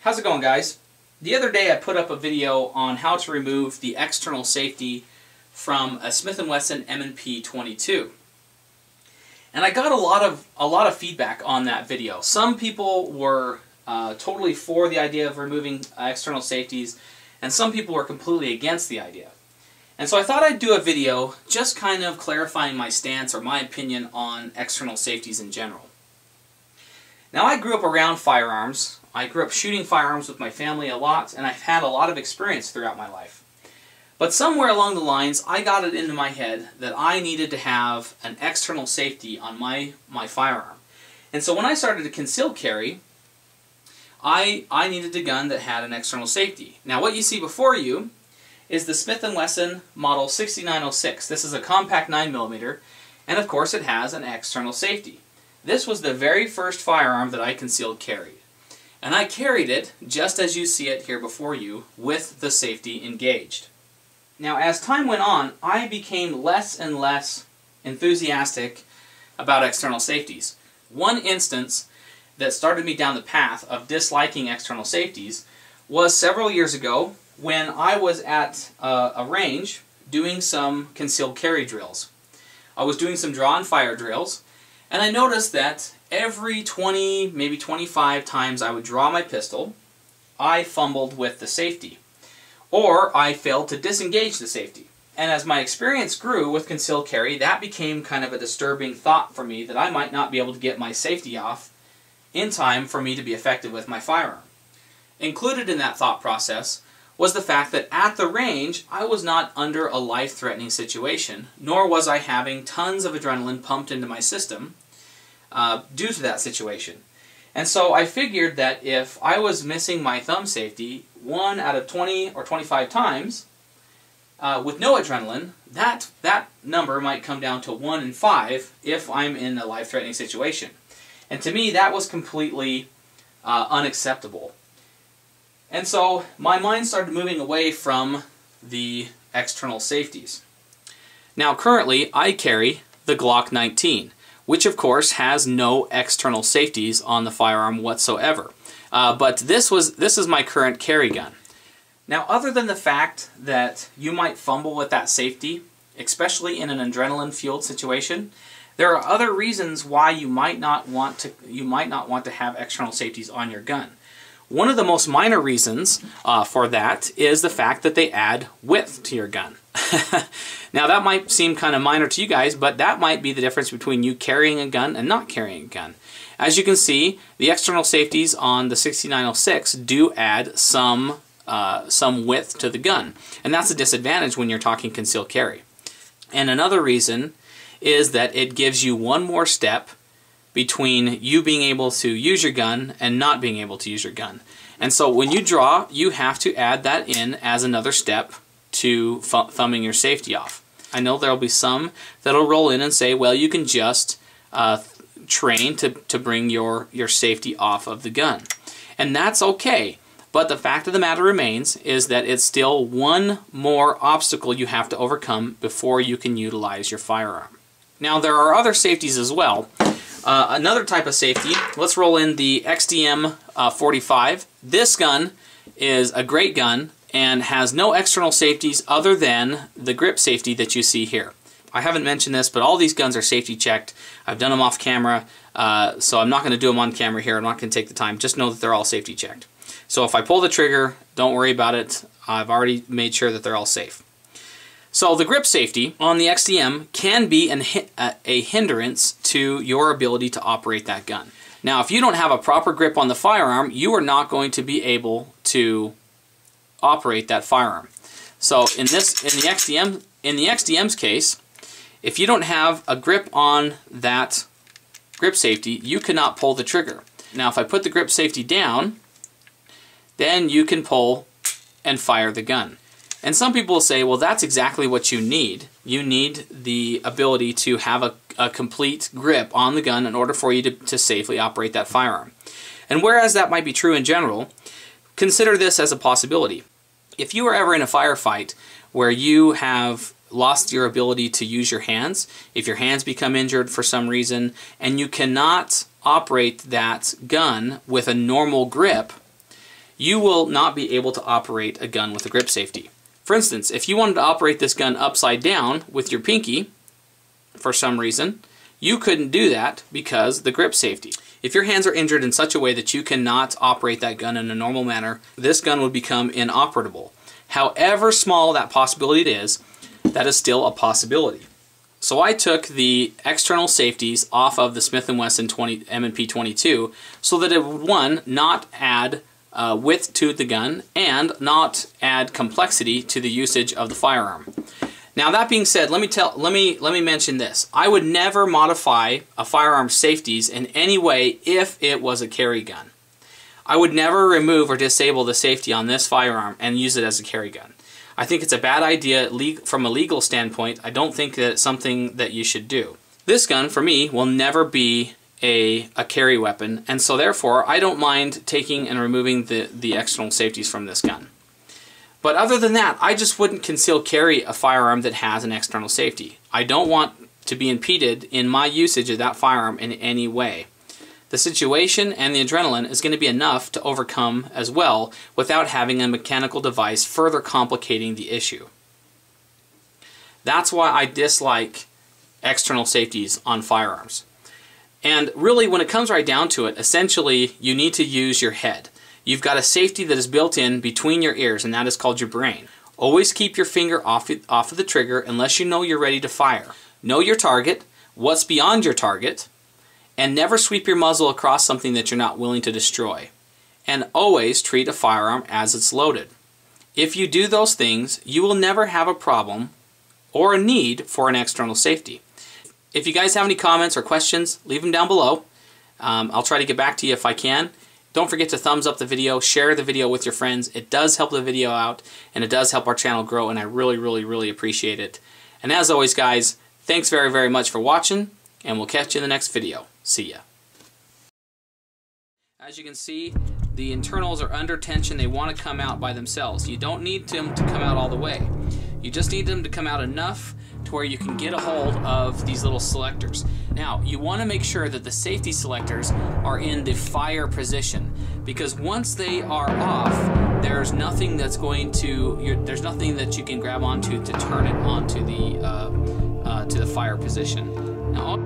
How's it going, guys? The other day I put up a video on how to remove the external safety from a Smith & Wesson M&P 22. And I got a lot of feedback on that video. Some people were totally for the idea of removing external safeties, and some people were completely against the idea. And so I thought I'd do a video just kind of clarifying my stance or my opinion on external safeties in general. Now, I grew up around firearms. I grew up shooting firearms with my family a lot, and I've had a lot of experience throughout my life. But somewhere along the lines, I got it into my head that I needed to have an external safety on my firearm. And so when I started to conceal carry, I needed a gun that had an external safety. Now, what you see before you is the Smith & Wesson Model 6906. This is a compact 9mm, and of course it has an external safety. This was the very first firearm that I concealed carried. And I carried it just as you see it here before you, with the safety engaged. Now, as time went on, I became less and less enthusiastic about external safeties. One instance that started me down the path of disliking external safeties was several years ago when I was at a range doing some concealed carry drills. I was doing some draw and fire drills, and I noticed that every 20, maybe 25 times I would draw my pistol, I fumbled with the safety, or I failed to disengage the safety. And as my experience grew with concealed carry, that became kind of a disturbing thought for me that I might not be able to get my safety off in time for me to be effective with my firearm. Included in that thought process was the fact that at the range, I was not under a life-threatening situation, nor was I having tons of adrenaline pumped into my system due to that situation. And so I figured that if I was missing my thumb safety 1 out of 20 or 25 times with no adrenaline, that number might come down to 1 in 5 if I'm in a life-threatening situation. And to me, that was completely unacceptable. And so my mind started moving away from the external safeties. Now, currently, I carry the Glock 19, which of course has no external safeties on the firearm whatsoever. But this is my current carry gun. Now, other than the fact that you might fumble with that safety, especially in an adrenaline-fueled situation, there are other reasons why you might not want to have external safeties on your gun. One of the most minor reasons for that is the fact that they add width to your gun. Now, that might seem kind of minor to you guys, but that might be the difference between you carrying a gun and not carrying a gun. As you can see, the external safeties on the 6906 do add some width to the gun, and that's a disadvantage when you're talking concealed carry. And another reason is that it gives you one more step between you being able to use your gun and not being able to use your gun. And so when you draw, you have to add that in as another step to thumbing your safety off. I know there'll be some that'll roll in and say, well, you can just train to bring your safety off of the gun. And that's okay. But the fact of the matter remains is that it's still one more obstacle you have to overcome before you can utilize your firearm. Now, there are other safeties as well. Another type of safety, let's roll in the XDM 45. This gun is a great gun and has no external safeties other than the grip safety that you see here. I haven't mentioned this, but all these guns are safety checked. I've done them off camera, so I'm not going to do them on camera here. I'm not going to take the time. Just know that they're all safety checked. So if I pull the trigger, don't worry about it. I've already made sure that they're all safe. So the grip safety on the XDM can be a hindrance to your ability to operate that gun. Now, if you don't have a proper grip on the firearm, you are not going to be able to operate that firearm. So in the XDM's case, if you don't have a grip on that grip safety, you cannot pull the trigger. Now, if I put the grip safety down, then you can pull and fire the gun. And some people will say, well, that's exactly what you need. You need the ability to have a complete grip on the gun in order for you to safely operate that firearm. And whereas that might be true in general, consider this as a possibility. If you are ever in a firefight where you have lost your ability to use your hands, if your hands become injured for some reason, and you cannot operate that gun with a normal grip, you will not be able to operate a gun with a grip safety. For instance, if you wanted to operate this gun upside down with your pinky, for some reason, you couldn't do that because the grip safety. If your hands are injured in such a way that you cannot operate that gun in a normal manner, this gun would become inoperable. However small that possibility is, that is still a possibility. So I took the external safeties off of the Smith & Wesson M&P 22 so that it would, one, not add width to the gun and not add complexity to the usage of the firearm. Now that being said, let me mention this. I would never modify a firearm's safeties in any way if it was a carry gun. I would never remove or disable the safety on this firearm and use it as a carry gun. I think it's a bad idea from a legal standpoint. I don't think that it's something that you should do. This gun, for me, will never be a carry weapon, and so therefore I don't mind taking and removing the external safeties from this gun. But other than that, I just wouldn't conceal carry a firearm that has an external safety. I don't want to be impeded in my usage of that firearm in any way. The situation and the adrenaline is going to be enough to overcome as well without having a mechanical device further complicating the issue. That's why I dislike external safeties on firearms. And really, when it comes right down to it, essentially you need to use your head. You've got a safety that is built in between your ears, and that is called your brain. Always keep your finger off of the trigger unless you know you're ready to fire. Know your target, what's beyond your target, and never sweep your muzzle across something that you're not willing to destroy. And always treat a firearm as it's loaded. If you do those things, you will never have a problem or a need for an external safety. If you guys have any comments or questions, leave them down below. I'll try to get back to you if I can. Don't forget to thumbs up the video, share the video with your friends. It does help the video out, and it does help our channel grow, and I really, really, really appreciate it. And as always, guys, thanks very, very much for watching, and we'll catch you in the next video. See ya. As you can see, the internals are under tension. They want to come out by themselves. You don't need them to come out all the way. You just need them to come out enough to where you can get a hold of these little selectors. Now, you want to make sure that the safety selectors are in the fire position, because once they are off, there's nothing that's going to, there's nothing that you can grab onto to turn it onto the fire position. Now,